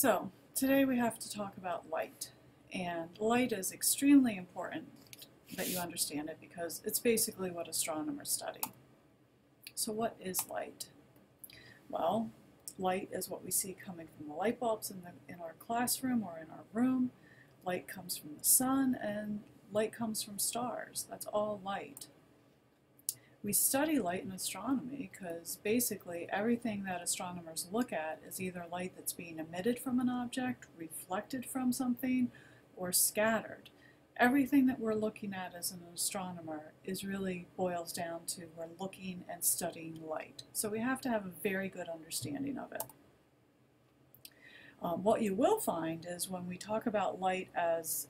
So, today we have to talk about light. And light is extremely important that you understand it because it's basically what astronomers study. So what is light? Well, light is what we see coming from the light bulbs in our classroom or in our room. Light comes from the sun and light comes from stars. That's all light. We study light in astronomy because basically everything that astronomers look at is either light that's being emitted from an object, reflected from something, or scattered. Everything that we're looking at as an astronomer really boils down to we're looking and studying light. So we have to have a very good understanding of it. What you will find is when we talk about light as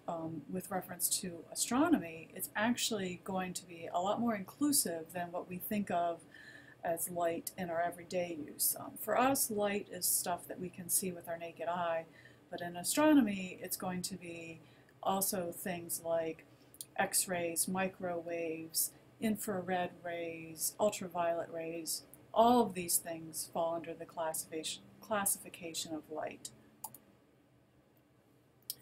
with reference to astronomy, it's actually going to be a lot more inclusive than what we think of as light in our everyday use. For us, light is stuff that we can see with our naked eye, but in astronomy, it's going to be also things like X-rays, microwaves, infrared rays, ultraviolet rays. All of these things fall under the classification of light.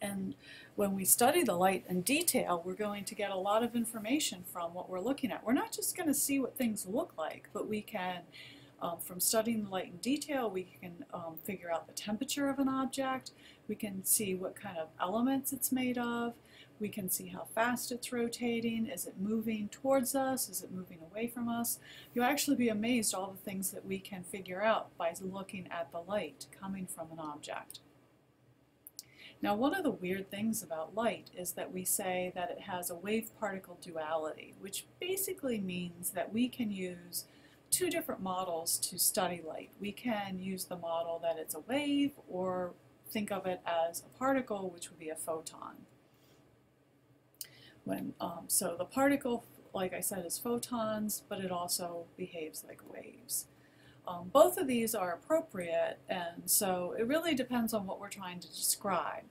And when we study the light in detail, we're going to get a lot of information from what we're looking at. We're not just going to see what things look like, but we can, from studying the light in detail, we can figure out the temperature of an object. We can see what kind of elements it's made of. We can see how fast it's rotating. Is it moving towards us? Is it moving away from us? You'll actually be amazed all the things that we can figure out by looking at the light coming from an object. Now, one of the weird things about light is that we say that it has a wave-particle duality, which basically means that we can use two different models to study light. We can use the model that it's a wave, or think of it as a particle, which would be a photon. So the particle, like I said, is photons, but it also behaves like waves. Both of these are appropriate, and so it really depends on what we're trying to describe.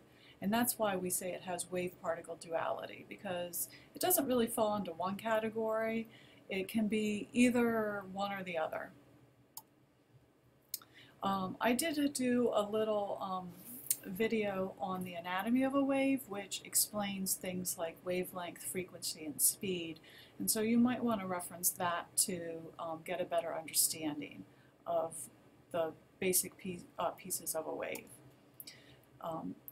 And that's why we say it has wave-particle duality, because it doesn't really fall into one category. It can be either one or the other. I did do a little video on the anatomy of a wave, which explains things like wavelength, frequency, and speed. And so you might want to reference that to get a better understanding of the basic pieces of a wave.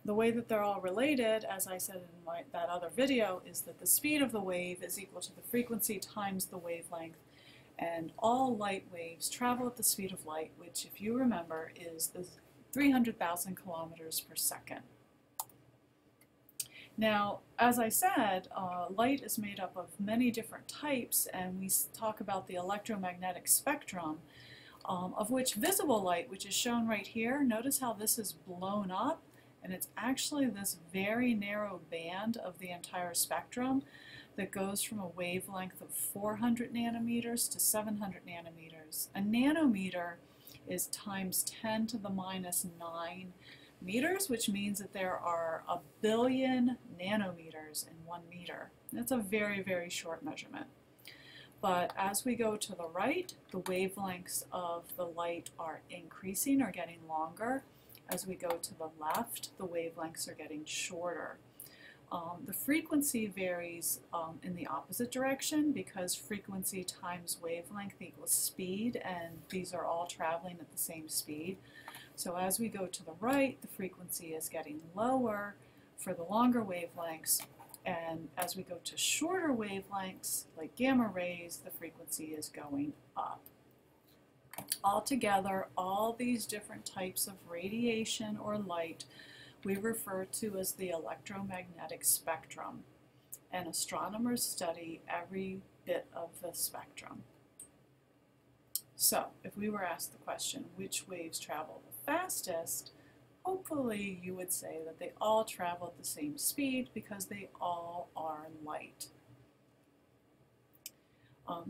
The way that they're all related, as I said in that other video, is that the speed of the wave is equal to the frequency times the wavelength, and all light waves travel at the speed of light, which, if you remember, is the 300,000 kilometers per second. Now, as I said, light is made up of many different types, and we talk about the electromagnetic spectrum, of which visible light, which is shown right here, notice how this is blown up, and it's actually this very narrow band of the entire spectrum that goes from a wavelength of 400 nanometers to 700 nanometers. A nanometer is times 10 to the minus 9 meters, which means that there are 1 billion nanometers in 1 meter. That's a very, very short measurement. But as we go to the right, the wavelengths of the light are increasing or getting longer. As we go to the left, the wavelengths are getting shorter. The frequency varies in the opposite direction, because frequency times wavelength equals speed, and these are all traveling at the same speed. So as we go to the right, the frequency is getting lower for the longer wavelengths, and as we go to shorter wavelengths, like gamma rays, the frequency is going up. Altogether, all these different types of radiation or light we refer to as the electromagnetic spectrum, and astronomers study every bit of the spectrum. So, if we were asked the question, which waves travel the fastest, hopefully you would say that they all travel at the same speed because they all are light.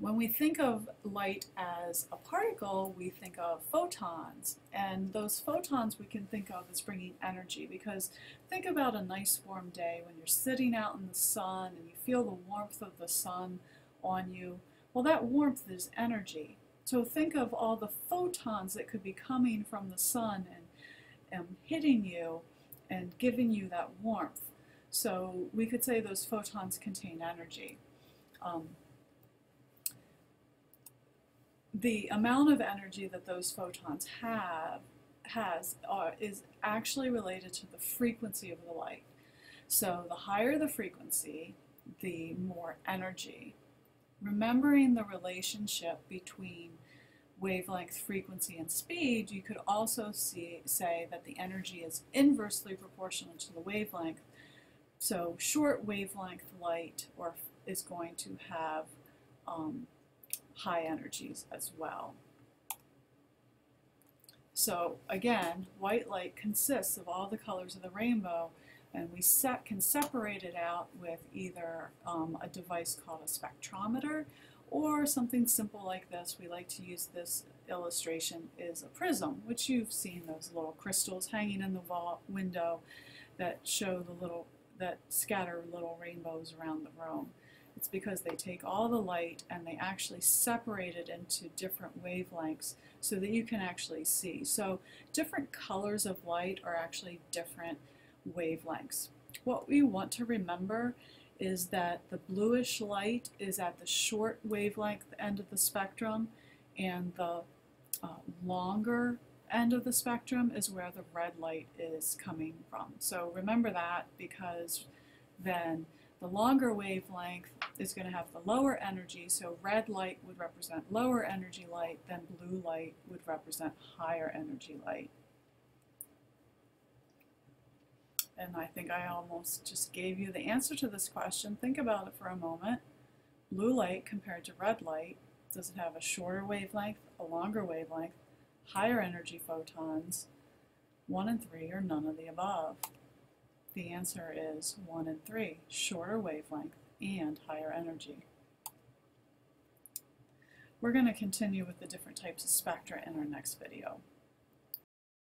When we think of light as a particle, we think of photons, and those photons we can think of as bringing energy, because think about a nice warm day when you're sitting out in the sun and you feel the warmth of the sun on you. Well, that warmth is energy. So think of all the photons that could be coming from the sun and am hitting you and giving you that warmth. So we could say those photons contain energy. The amount of energy that those photons is actually related to the frequency of the light. So the higher the frequency, the more energy. Remembering the relationship between wavelength, frequency, and speed, you could also say that the energy is inversely proportional to the wavelength. So short wavelength light is going to have high energies as well. So again, white light consists of all the colors of the rainbow, and we can separate it out with either a device called a spectrometer or something simple like this. We like to use this illustration is a prism, which you've seen those little crystals hanging in the window that that scatter little rainbows around the room. It's because they take all the light and they actually separate it into different wavelengths so that you can actually see. So different colors of light are actually different wavelengths. What we want to remember is that the bluish light is at the short wavelength end of the spectrum, and the longer end of the spectrum is where the red light is coming from. So remember that, because then the longer wavelength is going to have the lower energy, so red light would represent lower energy light, then blue light would represent higher energy light. And I think I almost just gave you the answer to this question. Think about it for a moment. Blue light compared to red light, does it have a shorter wavelength, a longer wavelength, higher energy photons, 1 and 3, or none of the above? The answer is 1 and 3, shorter wavelength and higher energy. We're going to continue with the different types of spectra in our next video.